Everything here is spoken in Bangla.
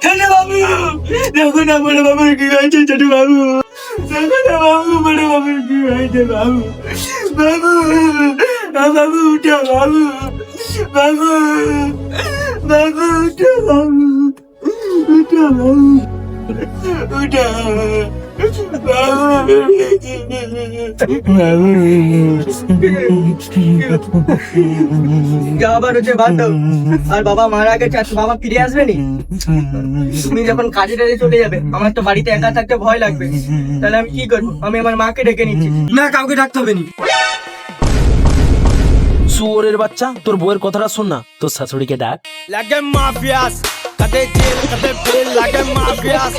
ছোট বাবু, দেখো না বড় বাবুর কি হয়েছে। ছোট বাবু, দেখো না বাবু, বড় বাবুর কি হয়েছে। বাবু, বাবু, বাবু উঠো বাবু, বাবু, বাবু উঠো বাবু, উঠো বাবু, উঠো আবার হচ্ছে বাদ দাও। আর বাবা মারা গেছে, আর বাবা ফিরে আসবে নি। তুমি যখন কাজে টাজে চলে যাবে, আমার তো বাড়িতে একা থাকতে ভয় লাগবে। তাহলে আমি কি করবো? আমি আমার মাকে ডেকে নিচ্ছি। না, কাউকে ডাকতে হবে না। শুয়োরের বাচ্চা, তোর বউয়ের কথাটা শোন না, তোর শাশুড়িকে ডাক। লাগে মাফিয়াস, কদে জেল কদে বেল, লাগে মাফিয়াস।